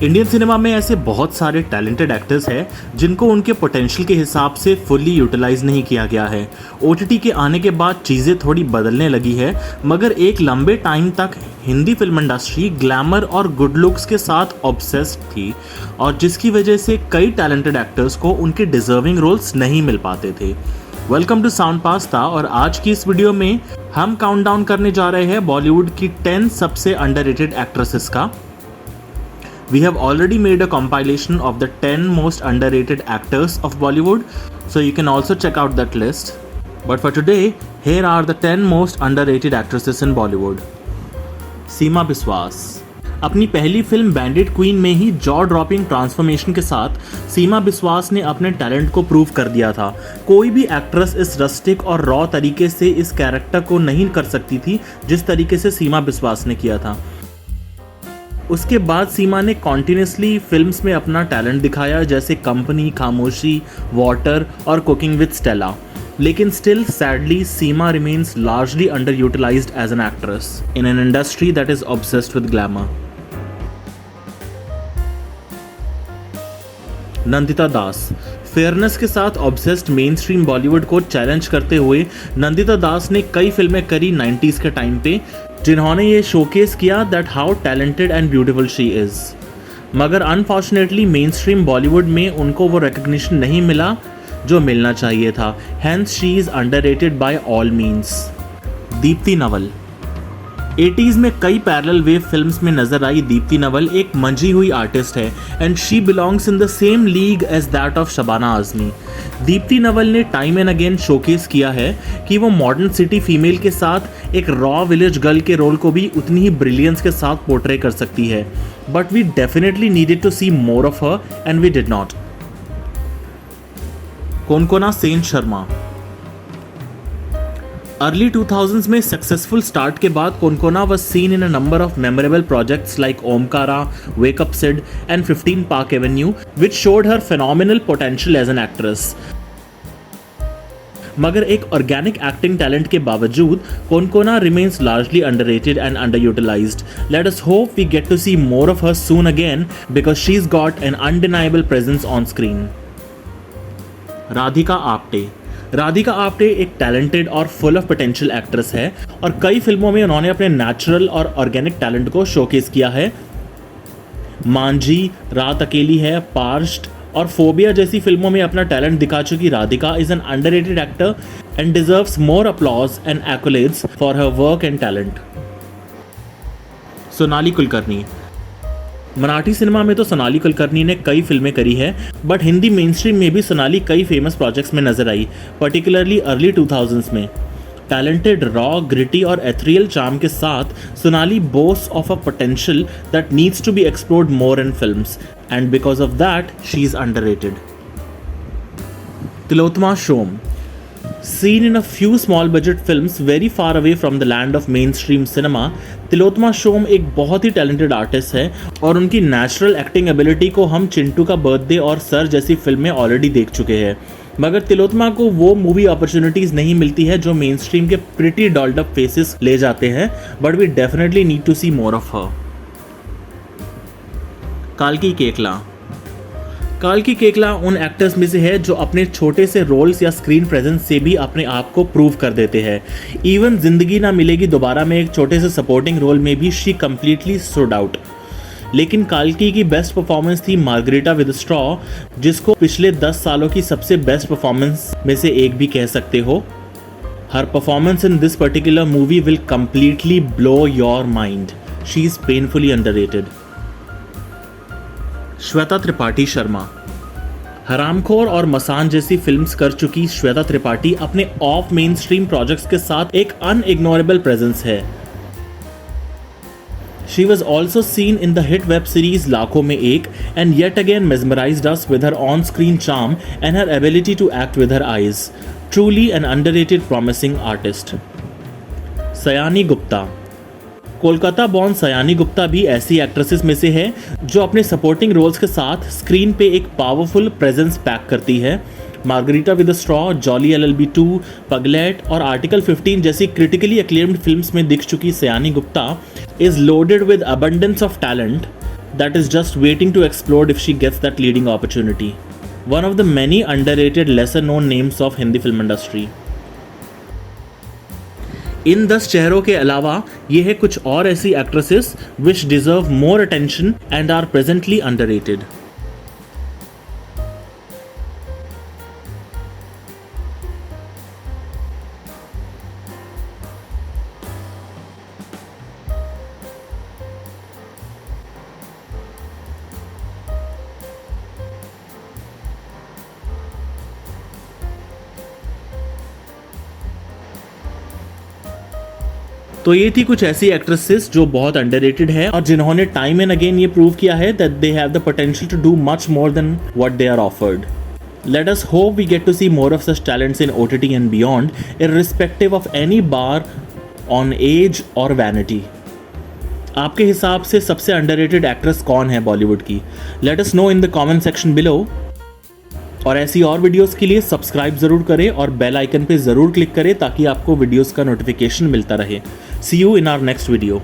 Indian cinema में ऐसे बहुत सारे टैलेंटेड एक्टर्स हैं जिनको उनके पोटेंशियल के हिसाब से फुल्ली यूटिलाइज नहीं किया गया है। ओटीटी के आने के बाद चीज़ें थोड़ी बदलने लगी है, मगर एक लंबे टाइम तक हिंदी फिल्म इंडस्ट्री ग्लैमर और गुड लुक्स के साथ ऑब्सेस्ड थी, और जिसकी वजह से कई टैलेंटेड एक्टर्स को उनके डिजर्विंग रोल्स नहीं मिल पाते थे। वेलकम टू साउंड पास्ता, और आज की इस वीडियो में हम काउंटडाउन करने जा रहे हैं बॉलीवुड की 10 सबसे अंडररेटेड एक्ट्रेसेस का। We have already made a compilation of the 10 most underrated actors of Bollywood, so you can also check out that list. But for today, here are the 10 most underrated actresses in Bollywood. सीमा बिस्वास। अपनी पहली film bandit queen में ही jaw dropping transformation के साथ सीमा बिस्वास ने अपने talent को prove कर दिया था। कोई भी एक्ट्रेस इस रस्टिक और रॉ तरीके से इस कैरेक्टर को नहीं कर सकती थी जिस तरीके से सीमा बिस्वास ने किया था। उसके बाद सीमा ने कॉन्टिन्यूसली फिल्म्स में अपना टैलेंट दिखाया, जैसे कंपनी, खामोशी, वाटर और कुकिंग विद स्टेला। लेकिन still sadly Seema remains largely underutilized as an actress in an industry that is obsessed with glamour. Nandita Das. Fairness के साथ ऑब्सेस्ड मेन स्ट्रीम बॉलीवुड को चैलेंज करते हुए नंदिता दास ने कई फिल्में करी 90s के टाइम पे, जिन्होंने ये शोकेस किया that how talented and beautiful she is. मगर अनफॉर्चुनेटली मेन स्ट्रीम बॉलीवुड में उनको वो रिकग्निशन नहीं मिला जो मिलना चाहिए था। Hence she is underrated by all means. Deepti Naval. 80s में कई पैरेलल वेव फिल्म्स में नजर आई दीप्ति नवल एक मंझी हुई आर्टिस्ट है, and she belongs in the same league as that of Shabana Azmi. Deepti Naval ने टाइम एंड अगेन शोकेस किया है कि वो मॉडर्न सिटी फीमेल के साथ एक रॉ विलेज गर्ल के रोल को भी उतनी ही ब्रिलियंस के साथ पोर्ट्रे कर सकती है। But we definitely needed to see more of her and we did not. Konkona Sen Sharma. Early 2000s में सक्सेसफुल स्टार्ट के बाद Konkona was seen in a number of memorable projects like Omkara, Wake Up Sid and 15 Park Avenue, which showed her phenomenal potential as an actress. मगर एक organic acting talent के बावजूद Konkona remains largely underrated and underutilized. Let us hope we get to see more of her soon again because she's got an undeniable presence on screen. Radhika Apte. Radhika Apte एक talented और full of potential actress है, और कई फिल्मों में उन्होंने अपने नेचुरल और ऑर्गेनिक टैलेंट को शोकेस किया है। मांझी, रात अकेली है, पार्श्ड और फोबिया जैसी फिल्मों में अपना टैलेंट दिखा चुकी Radhika is an underrated actor and deserves more applause and accolades for her work and talent. Sonali Kulkarni. Marathi cinema में तो सोनाली कुलकर्णी ने कई फिल्में करी है, बट हिंदी मेन स्ट्रीम में भी सोनाली कई फेमस प्रोजेक्ट्स में नजर आई, पर्टिकुलरली अर्ली 2000s में। टैलेंटेड, रॉ, ग्रिटी और एथरियल चार्म के साथ Sonali boast of a potential that needs to be explored more in films, and because of that she is underrated. Tillotama Shome. Seen in a few small budget films very far away from the land of mainstream cinema, Tilottama Shome एक बहुत ही talented artist है, और उनकी natural acting ability को हम चिंटू का birthday और sir जैसी फिल्में ऑलरेडी देख चुके हैं। मगर तिलोत्तमा को वो मूवी अपॉर्चुनिटीज़ नहीं मिलती है जो मेन स्ट्रीम के प्रिटी डॉल्ड अप फेसेस ले जाते हैं, but we definitely need to see more of her. काल्की केकला। काल्की केकला उन एक्टर्स में से है जो अपने छोटे से रोल्स या स्क्रीन प्रेजेंस से भी अपने आप को प्रूव कर देते हैं। इवन जिंदगी ना मिलेगी दोबारा में एक छोटे से सपोर्टिंग रोल में भी शी कंप्लीटली स्टूड आउट। लेकिन काल्की की बेस्ट परफॉर्मेंस थी मार्गरेटा विद स्ट्रॉ, जिसको पिछले 10 सालों की सबसे बेस्ट परफॉर्मेंस में से एक भी कह सकते हो। Her performance in this particular movie will completely blow your mind. She is painfully underrated. Shweta Tripathi Sharma. Haramkhor और मसान जैसी फिल्म्स कर चुकी श्वेता त्रिपाठी अपने ऑफ मेन स्ट्रीम प्रोजेक्ट्स के साथ एक अनइग्नोरेबल प्रेजेंस है। She was also seen in the hit web series लाखों में एक, and yet again mesmerised us with her on screen charm and her ability to act with her eyes. Truly an underrated promising artist. Sayani Gupta. Kolkata born Sayani Gupta भी ऐसी actresses में से है जो अपने सपोर्टिंग रोल्स के साथ स्क्रीन पे एक पावरफुल प्रेजेंस पैक करती है। Margarita with straw, Jolly LLB 2, Pagglait और आर्टिकल 15 जैसी क्रिटिकली अक्लेम्ड फिल्म्स में दिख चुकी Sayani Gupta is loaded with abundance of talent that is just waiting to explode if she gets that leading opportunity. One of the many underrated lesser known names of Hindi film industry. इन 10 चेहरों के अलावा ये है कुछ और ऐसी actresses which deserve more attention and are presently underrated. तो ये थी कुछ ऐसी एक्ट्रेसेस जो बहुत अंडररेटेड है और जिन्होंने टाइम एंड अगेन ये प्रूव किया है that they have the potential to do much more than what they are offered. Let us hope we get to see more of such talents in OTT and beyond, irrespective of any bar on age or vanity. आपके हिसाब से सबसे underrated actress कौन है बॉलीवुड की? Let us know in the comment section below. और ऐसी और वीडियोस के लिए सब्सक्राइब ज़रूर करें और बेल आइकन पे ज़रूर क्लिक करें ताकि आपको वीडियोस का नोटिफिकेशन मिलता रहे. See you in our next video.